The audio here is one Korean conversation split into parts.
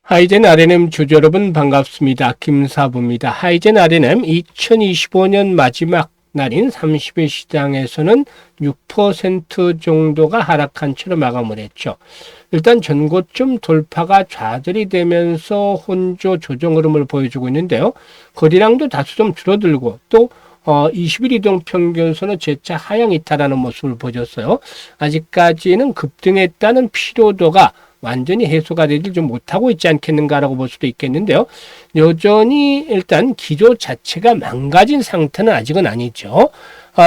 하이젠 R&M 주주 여러분 반갑습니다. 김사부입니다. 하이젠 R&M 2025년 마지막 날인 30일 시장에서는 6% 정도가 하락한 채로 마감을 했죠. 일단 전고점 돌파가 좌절이 되면서 혼조 조정 흐름을 보여주고 있는데요. 거래량도 다소 좀 줄어들고 또 20일 이동 평균선은 재차 하향 이탈하는 모습을 보였어요. 아직까지는 급등했다는 피로도가 완전히 해소가 되지 좀 못하고 있지 않겠는가라고 볼 수도 있겠는데요. 여전히 일단 기조 자체가 망가진 상태는 아직은 아니죠.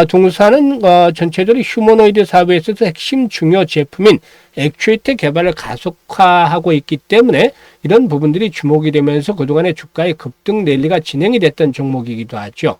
동사는 전체적으로 휴머노이드 사업에 있어서 핵심 중요 제품인 액추에이터 개발을 가속화하고 있기 때문에 이런 부분들이 주목이 되면서 그동안의 주가의 급등 랠리가 진행이 됐던 종목이기도 하죠.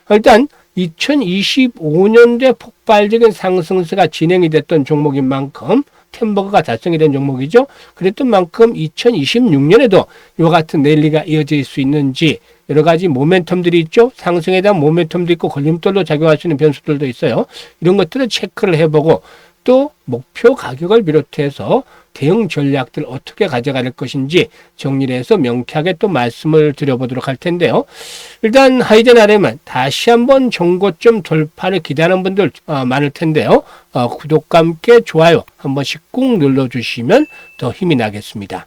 일단 2025년도에 폭발적인 상승세가 진행이 됐던 종목인 만큼 템버거가 달성이 된 종목이죠. 그랬던 만큼 2026년에도 이와 같은 랠리가 이어질 수 있는지 여러 가지 모멘텀들이 있죠. 상승에 대한 모멘텀도 있고 걸림돌로 작용할 수 있는 변수들도 있어요. 이런 것들을 체크를 해보고 또 목표 가격을 비롯해서 대응 전략들 어떻게 가져갈 것인지 정리를 해서 명쾌하게 또 말씀을 드려보도록 할 텐데요. 일단 하이젠 RM은 다시 한번 정고점 돌파를 기대하는 분들 많을 텐데요. 구독과 함께 좋아요 한 번씩 꾹 눌러주시면 더 힘이 나겠습니다.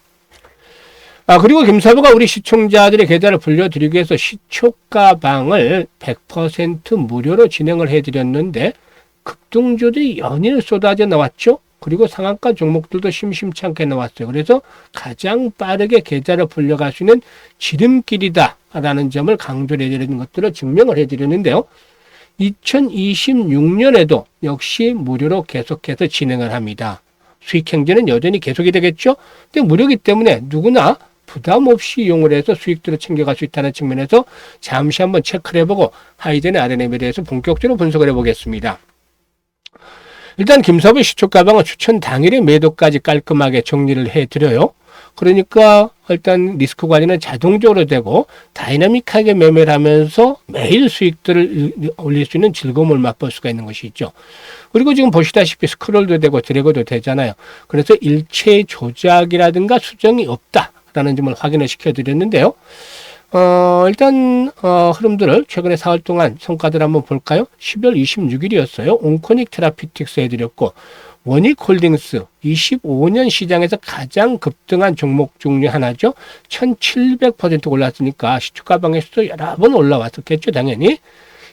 그리고 김사부가 우리 시청자들의 계좌를 불려드리기 위해서 시초가방을 100% 무료로 진행을 해드렸는데 급등주들이 연일 쏟아져 나왔죠. 그리고 상한가 종목들도 심심치 않게 나왔어요. 그래서 가장 빠르게 계좌를 불려갈 수 있는 지름길이다라는 점을 강조를 해드리는 것들을 증명을 해드리는데요. 2026년에도 역시 무료로 계속해서 진행을 합니다. 수익 행진은 여전히 계속이 되겠죠. 근데 무료이기 때문에 누구나 부담 없이 이용을 해서 수익들을 챙겨갈 수 있다는 측면에서 잠시 한번 체크를 해보고 하이젠 R&M에 대해서 본격적으로 분석을 해보겠습니다. 일단 김사부의 시초가방은 추천 당일의 매도까지 깔끔하게 정리를 해드려요. 그러니까 일단 리스크 관리는 자동적으로 되고 다이나믹하게 매매를 하면서 매일 수익들을 올릴 수 있는 즐거움을 맛볼 수가 있는 것이 있죠. 그리고 지금 보시다시피 스크롤도 되고 드래그도 되잖아요. 그래서 일체 조작이라든가 수정이 없다라는 점을 확인을 시켜드렸는데요. 일단 흐름들을 최근에 4월 동안 성과들 한번 볼까요? 10월 26일이었어요. 온코닉 테라피틱스 해드렸고 원익홀딩스 25년 시장에서 가장 급등한 종목 중에 하나죠. 1700% 올랐으니까 시초가방에서도 여러 번 올라왔었겠죠. 당연히.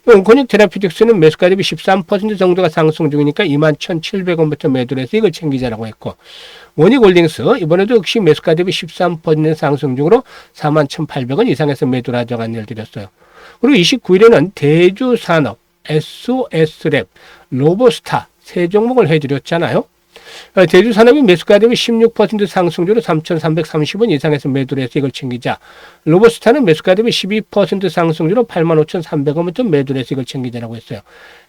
온코닉 테라피틱스는 매수가 대비 13% 정도가 상승 중이니까 21,700원부터 매도를 해서 이걸 챙기자라고 했고 원익홀딩스 이번에도 역시 매수가 대비 13% 상승 중으로 41,800원 이상에서 매도를 하자고 안내를 드렸어요. 그리고 29일에는 대주산업, SOS랩, 로보스타 세 종목을 해드렸잖아요. 대주산업이 매수가 대비 16% 상승률로 3,330원 이상에서 매도를 해서 이걸 챙기자. 로보스타는 매수가 대비 12% 상승률로 85,300원부터 매도를 해서 이걸 챙기자라고 했어요.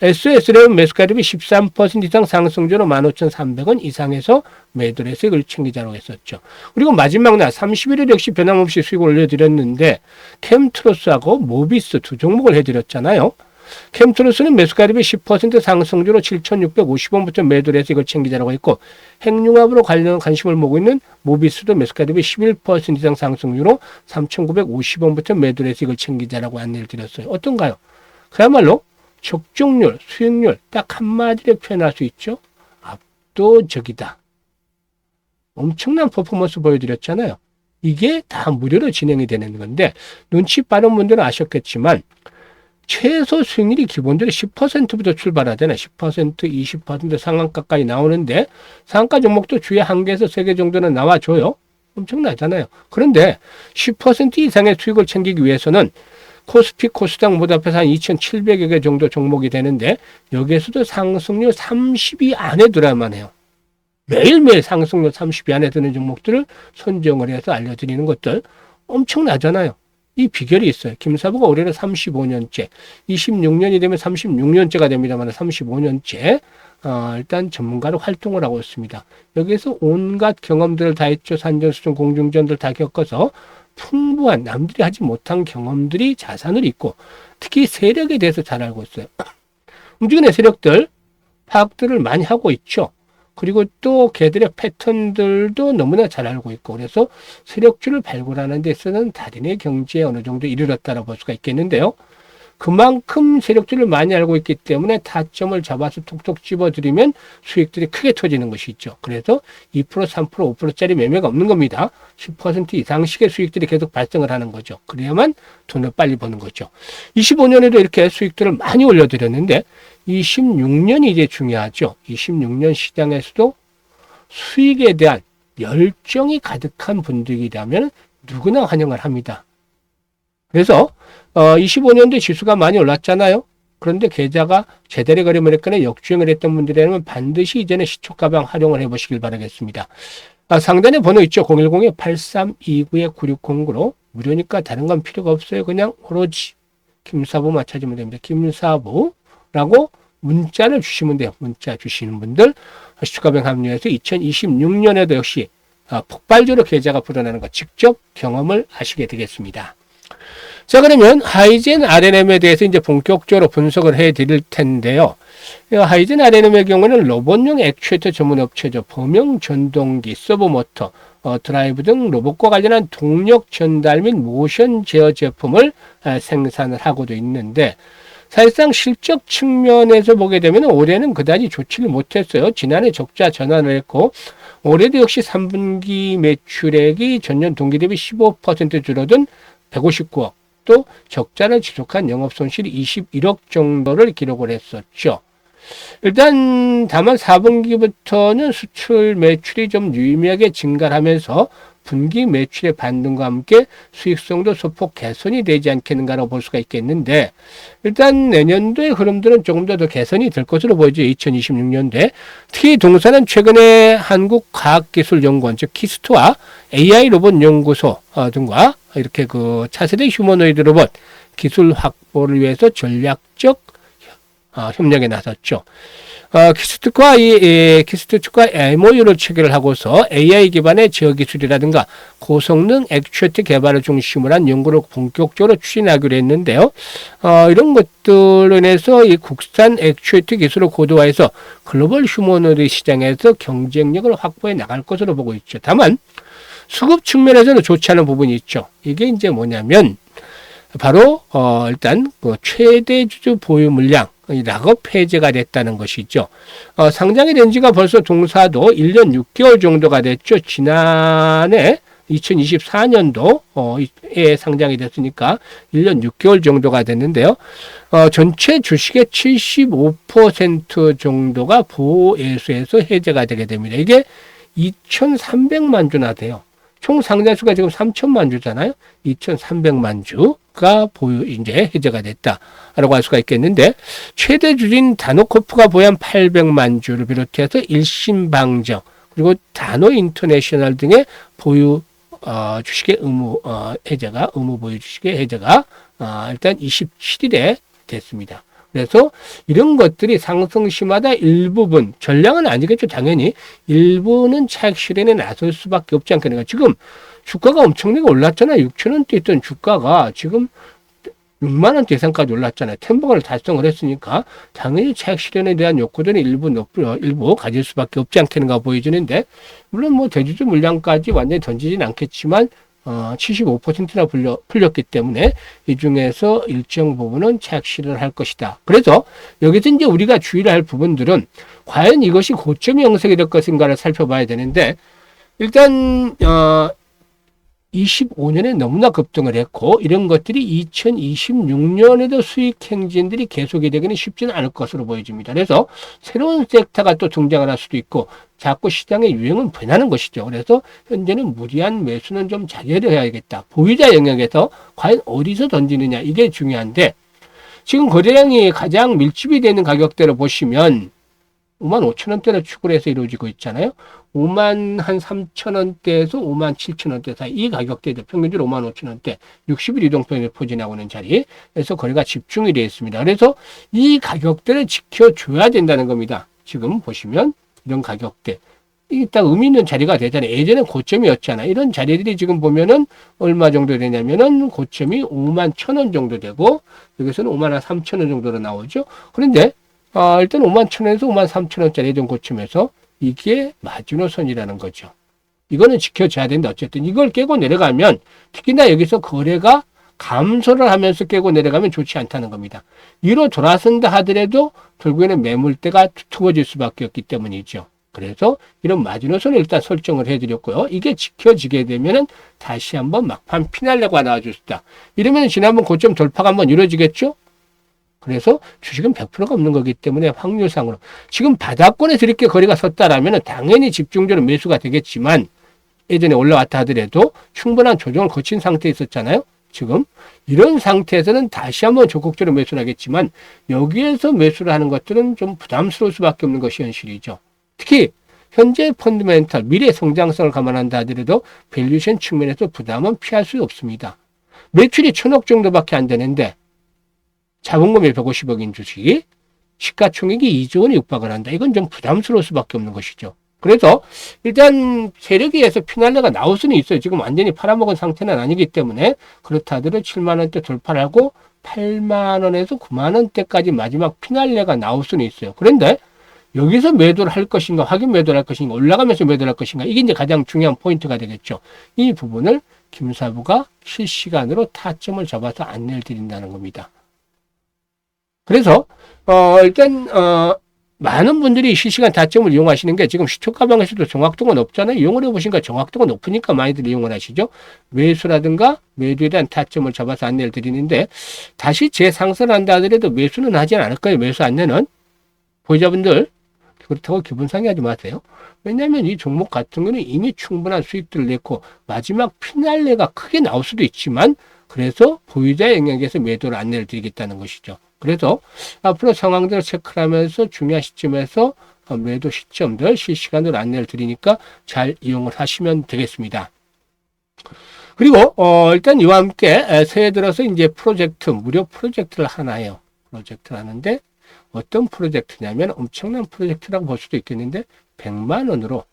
SOS랩은 매수가 대비 13% 이상 상승률로 15,300원 이상에서 매도를 해서 이걸 챙기자라고 했었죠. 그리고 마지막 날 31일 역시 변함없이 수익을 올려드렸는데 캠트로스하고 모비스 두 종목을 해드렸잖아요. 캠트로스는 매수가 대비 10% 상승률로 7,650원부터 매도를 해서 이걸 챙기자라고 했고 핵융합으로 관련 관심을 모으고 있는 모비스도 매수가 대비 11% 이상 상승률로 3,950원부터 매도를 해서 이걸 챙기자라고 안내를 드렸어요. 어떤가요? 그야말로 적중률, 수익률 딱 한마디로 표현할 수 있죠. 압도적이다. 엄청난 퍼포먼스 보여드렸잖아요. 이게 다 무료로 진행이 되는 건데 눈치 빠른 분들은 아셨겠지만 최소 수익률이 기본적으로 10%부터 출발하잖아요. 10%, 20% 상한가까지 나오는데 상한가 종목도 주에 1개에서 3개 정도는 나와줘요. 엄청나잖아요. 그런데 10% 이상의 수익을 챙기기 위해서는 코스피, 코스닥 모두 합해서 한 2,700여 개 정도 종목이 되는데 여기에서도 상승률 30위 안에 들어야만 해요. 매일매일 상승률 30위 안에 드는 종목들을 선정을 해서 알려드리는 것들 엄청나잖아요. 이 비결이 있어요. 김사부가 올해는 35년째, 26년이 되면 36년째가 됩니다만 35년째 일단 전문가로 활동을 하고 있습니다. 여기에서 온갖 경험들을 다 했죠. 산전수전, 공중전들 다 겪어서 풍부한 남들이 하지 못한 경험들이 자산을 있고 특히 세력에 대해서 잘 알고 있어요. 움직이는 세력들 파악들을 많이 하고 있죠. 그리고 또 걔들의 패턴들도 너무나 잘 알고 있고 그래서 세력주를 발굴하는 데 있어서는 달인의 경지에 어느 정도 이르렀다고 볼 수가 있겠는데요. 그만큼 세력주를 많이 알고 있기 때문에 타점을 잡아서 톡톡 집어들이면 수익들이 크게 터지는 것이 있죠. 그래서 2%, 3%, 5%짜리 매매가 없는 겁니다. 10% 이상씩의 수익들이 계속 발생을 하는 거죠. 그래야만 돈을 빨리 버는 거죠. 25년에도 이렇게 수익들을 많이 올려드렸는데 26년이 이제 중요하죠. 26년 시장에서도 수익에 대한 열정이 가득한 분들이라면 누구나 환영을 합니다. 그래서 25년도에 지수가 많이 올랐잖아요. 그런데 계좌가 제대로 거래매매권에 역주행을 했던 분들이라면 반드시 이전에 시초가방 활용을 해보시길 바라겠습니다. 상단에 번호 있죠. 010-8329-9609로 무료니까 다른 건 필요가 없어요. 그냥 오로지 김사부만 찾으면 됩니다. 김사부라고 문자를 주시면 돼요. 문자 주시는 분들 시초가방 합류해서 2026년에도 역시 폭발적으로 계좌가 불어나는 거 직접 경험을 하시게 되겠습니다. 자, 그러면 하이젠 RNM에 대해서 이제 본격적으로 분석을 해 드릴 텐데요. 하이젠 RNM의 경우는 로봇용 액추에이터 전문 업체죠. 범용 전동기, 서브모터, 드라이브 등 로봇과 관련한 동력 전달 및 모션 제어 제품을 생산을 하고도 있는데 사실상 실적 측면에서 보게 되면 올해는 그다지 좋지를 못했어요. 지난해 적자 전환을 했고 올해도 역시 3분기 매출액이 전년 동기 대비 15% 줄어든 159억, 또 적자를 지속한 영업손실이 21억 정도를 기록을 했었죠. 일단 다만 4분기부터는 수출 매출이 좀 유의미하게 증가를 하면서 분기 매출의 반등과 함께 수익성도 소폭 개선이 되지 않겠는가라고 볼 수가 있겠는데 일단 내년도의 흐름들은 조금 더 개선이 될 것으로 보이죠. 2026년도에 특히 동사는 최근에 한국과학기술연구원 즉 키스트와 AI 로봇 연구소 등과 이렇게 그 차세대 휴머노이드 로봇 기술 확보를 위해서 전략적 협력에 나섰죠. 키스트과 키스트과 MOU를 체결을 하고서 AI 기반의 제어 기술이라든가 고성능 액추에이터 개발을 중심으로 한 연구를 본격적으로 추진하기로 했는데요. 이런 것들로 인해서 이 국산 액추에이터 기술을 고도화해서 글로벌 휴머노이드 시장에서 경쟁력을 확보해 나갈 것으로 보고 있죠. 다만 수급 측면에서는 좋지 않은 부분이 있죠. 이게 이제 뭐냐면 바로 일단 그 최대 주주 보유 물량 락업 해제가 됐다는 것이죠. 상장이 된 지가 벌써 동사도 1년 6개월 정도가 됐죠. 지난해 2024년도에 상장이 됐으니까 1년 6개월 정도가 됐는데요. 전체 주식의 75% 정도가 보호예수에서 해제가 되게 됩니다. 이게 2,300만 주나 돼요. 총 상장수가 지금 3천만 주잖아요. 2,300만 주가 이제 해제가 됐다라고 할 수가 있겠는데, 최대 주주인 다노코프가 보유한 800만 주를 비롯해서 일신방정, 그리고 다노인터내셔널 등의 보유, 주식의 의무 보유 주식의 해제가, 일단 27일에 됐습니다. 그래서 이런 것들이 상승시마다 일부분, 전량은 아니겠죠. 당연히 일부는 차익 실현에 나설 수밖에 없지 않겠는가. 지금 주가가 엄청나게 올랐잖아요. 6,000원대 있던 주가가 지금 6만 원대 이상까지 올랐잖아요. 템버건을 달성을 했으니까 당연히 차익 실현에 대한 욕구들은 일부 가질 수밖에 없지 않겠는가 보여지는데, 물론 뭐 대주주 물량까지 완전히 던지진 않겠지만 75%나 풀렸기 때문에 이 중에서 일정 부분은 차익 실현을 할 것이다. 그래서 여기서 이제 우리가 주의를 할 부분들은 과연 이것이 고점이 형성이 될 것인가를 살펴봐야 되는데, 일단 25년에 너무나 급등을 했고 이런 것들이 2026년에도 수익 행진들이 계속이 되기는 쉽지는 않을 것으로 보여집니다. 그래서 새로운 섹터가 또 등장을 할 수도 있고 자꾸 시장의 유행은 변하는 것이죠. 그래서 현재는 무리한 매수는 좀 자제를 해야겠다. 보유자 영역에서 과연 어디서 던지느냐, 이게 중요한데, 지금 거래량이 가장 밀집이 되는 가격대를 보시면 55,000원대를 축으로 해서 이루어지고 있잖아요. 53,000원대에서 57,000원대 사이, 이 가격대죠. 평균적으로 55,000원대, 60일 이동평균 포진하고 있는 자리에서 거래가 집중이 되어 있습니다. 그래서 이 가격대를 지켜줘야 된다는 겁니다. 지금 보시면 이런 가격대, 이게 딱 의미 있는 자리가 되잖아요. 예전엔 고점이었잖아요. 이런 자리들이 지금 보면은 얼마 정도 되냐면은 고점이 51,000원 정도 되고 여기서는 53,000원 정도로 나오죠. 그런데 일단 51,000원에서 53,000원짜리 예전 고점에서 이게 마지노선이라는 거죠. 이거는 지켜줘야 되는데 어쨌든 이걸 깨고 내려가면 특히나 여기서 거래가 감소를 하면서 깨고 내려가면 좋지 않다는 겁니다. 위로 돌아선다 하더라도 결국에는 매물대가 두터워질 수밖에 없기 때문이죠. 그래서 이런 마지노선을 일단 설정을 해드렸고요. 이게 지켜지게 되면은 다시 한번 막판 피날레가 나와줄 수 있다. 이러면 지난번 고점 돌파가 한번 이루어지겠죠? 그래서 주식은 100%가 없는 거기 때문에 확률상으로 지금 바닥권에서 이렇게 거래가 섰다라면 당연히 집중적으로 매수가 되겠지만 예전에 올라왔다 하더라도 충분한 조정을 거친 상태에 있었잖아요. 지금 이런 상태에서는 다시 한번 적극적으로 매수를 하겠지만 여기에서 매수를 하는 것들은 좀 부담스러울 수밖에 없는 것이 현실이죠. 특히 현재 펀드멘탈 미래 성장성을 감안한다 하더라도 밸류에이션 측면에서 부담은 피할 수 없습니다. 매출이 1,000억 정도밖에 안 되는데 자본금이 150억인 주식이 시가총액이 2조 원에 육박을 한다. 이건 좀 부담스러울 수밖에 없는 것이죠. 그래서 일단 세력에 의해서 피날레가 나올 수는 있어요. 지금 완전히 팔아먹은 상태는 아니기 때문에 그렇다 하더라도 7만 원대 돌파를 하고 8만 원에서 9만 원대까지 마지막 피날레가 나올 수는 있어요. 그런데 여기서 매도를 할 것인가, 확인 매도를 할 것인가, 올라가면서 매도를 할 것인가, 이게 이제 가장 중요한 포인트가 되겠죠. 이 부분을 김사부가 실시간으로 타점을 잡아서 안내를 드린다는 겁니다. 그래서 일단 많은 분들이 실시간 타점을 이용하시는 게 지금 시초가방에서도 정확도가 높잖아요. 이용을 해보시니까 정확도가 높으니까 많이들 이용을 하시죠. 매수라든가 매도에 대한 타점을 잡아서 안내를 드리는데 다시 재상승을 한다 하더라도 매수는 하지 않을 거예요. 매수 안내는. 보유자분들 그렇다고 기분 상해하지 마세요. 왜냐하면 이 종목 같은 경우는 이미 충분한 수익들을 냈고 마지막 피날레가 크게 나올 수도 있지만 그래서 보유자 영역에서 매도를 안내를 드리겠다는 것이죠. 그래서 앞으로 상황들을 체크를 하면서 중요한 시점에서 매도 시점들 실시간으로 안내를 드리니까 잘 이용을 하시면 되겠습니다. 그리고 일단 이와 함께 새해 들어서 이제 프로젝트 무료 프로젝트를 하나 해요. 프로젝트를 하는데 어떤 프로젝트냐면 엄청난 프로젝트라고 볼 수도 있겠는데 100만 원으로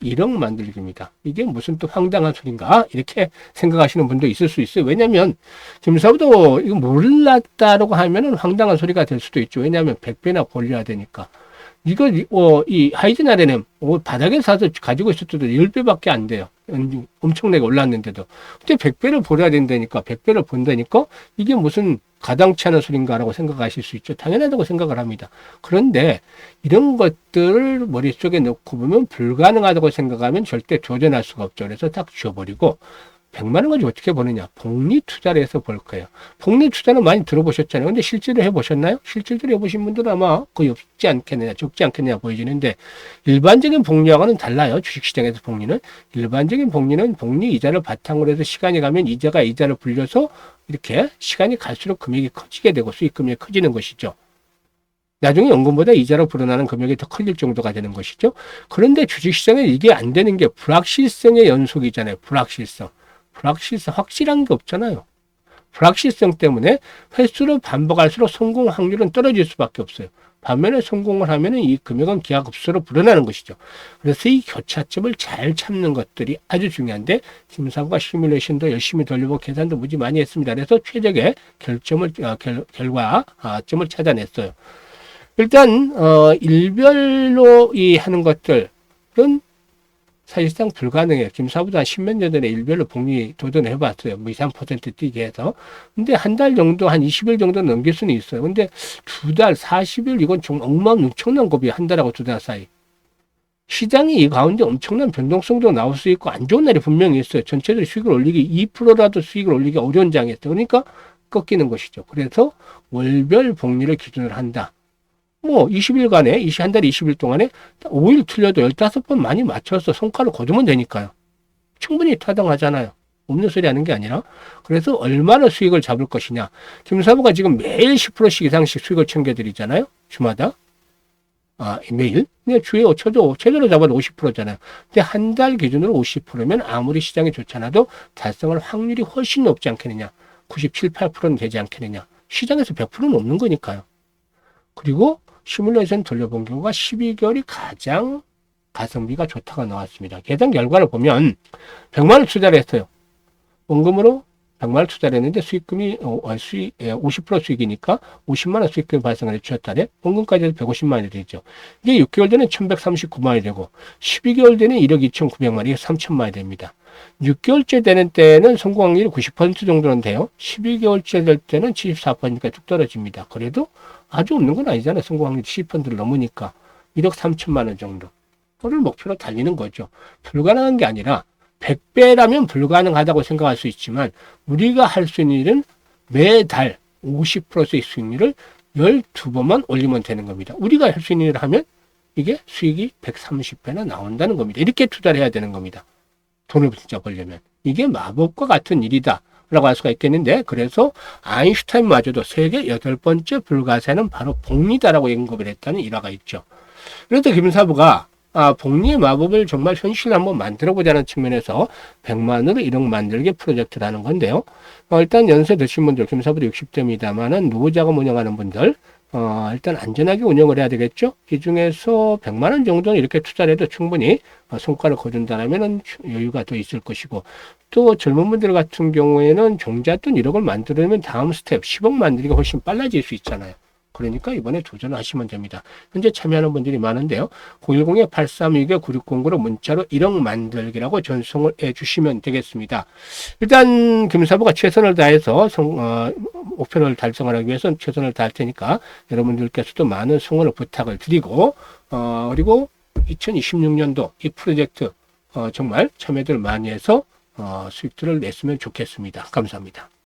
1억 만들기입니다. 이게 무슨 또 황당한 소린가? 이렇게 생각하시는 분도 있을 수 있어요. 왜냐하면 김사부도 이거 몰랐다라고 하면은 황당한 소리가 될 수도 있죠. 왜냐하면 100배나 벌려야 되니까. 이거 이 하이즈나레는 바닥에 사서 가지고 있을 때도 10배밖에 안 돼요. 엄청나게 올랐는데도. 근데 100배를 벌어야 된다니까, 100배를 번다니까 이게 무슨 가당치 않은 소린가라고 생각하실 수 있죠. 당연하다고 생각을 합니다. 그런데 이런 것들을 머릿속에 넣고 보면 불가능하다고 생각하면 절대 도전할 수가 없죠. 그래서 딱 지워버리고 100만 원 가지고 어떻게 버느냐. 복리 투자를 해서 벌 거예요. 복리 투자는 많이 들어보셨잖아요. 근데 실제로 해보셨나요? 실제로 해보신 분들은 아마 거의 없지 않겠느냐, 적지 않겠느냐 보여지는데 일반적인 복리하고는 달라요. 주식시장에서 복리는. 일반적인 복리는 복리 이자를 바탕으로 해서 시간이 가면 이자가 이자를 불려서 이렇게 시간이 갈수록 금액이 커지게 되고 수익 금액이 커지는 것이죠. 나중에 연금보다 이자로 불어나는 금액이 더 커질 정도가 되는 것이죠. 그런데 주식시장에 이게 안 되는 게 불확실성의 연속이잖아요. 불확실성, 확실한 게 없잖아요. 불확실성 때문에 횟수를 반복할수록 성공 확률은 떨어질 수밖에 없어요. 반면에 성공을 하면 이 금액은 기하급수로 불어나는 것이죠. 그래서 이 교차점을 잘 참는 것들이 아주 중요한데 김사부가 시뮬레이션도 열심히 돌려보고 계산도 무지 많이 했습니다. 그래서 최적의 결과점을 찾아냈어요. 일단 일별로 이 하는 것들은 사실상 불가능해요. 김사부도 한 10몇 년 전에 일별로 복리 도전을 해봤어요. 뭐 2, 3% 뛰게 해서. 근데 한 달 정도, 한 20일 정도 넘길 수는 있어요. 근데 2달, 40일, 이건 정말 엄청난 곱이에요. 한 달하고 2달 사이. 시장이 이 가운데 엄청난 변동성도 나올 수 있고 안 좋은 날이 분명히 있어요. 전체적으로 수익을 올리기, 2%라도 수익을 올리기 어려운 장이었어요. 그러니까 꺾이는 것이죠. 그래서 월별 복리를 기준으로 한다. 뭐 20일간에 한 달에 20일 동안에 5일 틀려도 15번 많이 맞춰서 성과를 거두면 되니까요. 충분히 타당하잖아요. 없는 소리 하는 게 아니라. 그래서 얼마나 수익을 잡을 것이냐. 김사부가 지금 매일 10%씩 이상씩 수익을 챙겨드리잖아요. 주마다. 매일. 근데 주에 최대로 잡아도 50%잖아요. 근데 한 달 기준으로 50%면 아무리 시장이 좋지 않아도 달성할 확률이 훨씬 높지 않겠느냐. 97, 8%는 되지 않겠느냐. 시장에서 100%는 없는 거니까요. 그리고 시뮬레이션 돌려본 경우가 12개월이 가장 가성비가 좋다고 나왔습니다. 계산 결과를 보면 100만 원 투자를 했어요. 원금으로 100만 원 투자를 했는데 수익금이 50% 수익이니까 50만 원 수익금이 발생을 해주셨다네 원금까지 해서 150만 원이 되죠. 이게 6개월 되는 1139만 원이 되고 12개월 되는 1억 2,900만 원, 이게 3천만 원이 됩니다. 6개월째 되는 때는 성공 확률이 90% 정도는 돼요. 12개월째 될 때는 74%니까 쭉 떨어집니다. 그래도 아주 없는 건 아니잖아요. 성공 확률이 70%를 넘으니까 1억 3천만 원 정도. 그걸 목표로 달리는 거죠. 불가능한 게 아니라 100배라면 불가능하다고 생각할 수 있지만 우리가 할 수 있는 일은 매달 50%의 수익률을 12번만 올리면 되는 겁니다. 우리가 할 수 있는 일을 하면 이게 수익이 130배나 나온다는 겁니다. 이렇게 투자를 해야 되는 겁니다. 돈을 진짜 벌려면. 이게 마법과 같은 일이다 라고 할 수가 있겠는데, 그래서 아인슈타인마저도 세계 8번째 불가사는 바로 복리다라고 언급을 했다는 일화가 있죠. 그래서 김사부가 복리의 마법을 정말 현실로 한번 만들어보자는 측면에서 100만으로 1억 만들기 프로젝트를 하는 건데요. 일단 연세 드신 분들, 김사부도 60대입니다만은 노후자금 운영하는 분들, 일단 안전하게 운영을 해야 되겠죠. 이 중에서 100만 원 정도는 이렇게 투자를 해도 충분히 성과를 거둔다라면 여유가 더 있을 것이고, 또 젊은 분들 같은 경우에는 종잣돈 1억을 만들려면 다음 스텝 10억 만들기가 훨씬 빨라질 수 있잖아요. 그러니까 이번에 도전을 하시면 됩니다. 현재 참여하는 분들이 많은데요. 010-8362-9609로 문자로 1억 만들기라고 전송을 해주시면 되겠습니다. 일단 김사부가 최선을 다해서 목표를 달성을 하기 위해서 최선을 다할 테니까 여러분들께서도 많은 성원을 부탁을 드리고, 그리고 2026년도 이 프로젝트 정말 참여들 많이 해서 수익들을 냈으면 좋겠습니다. 감사합니다.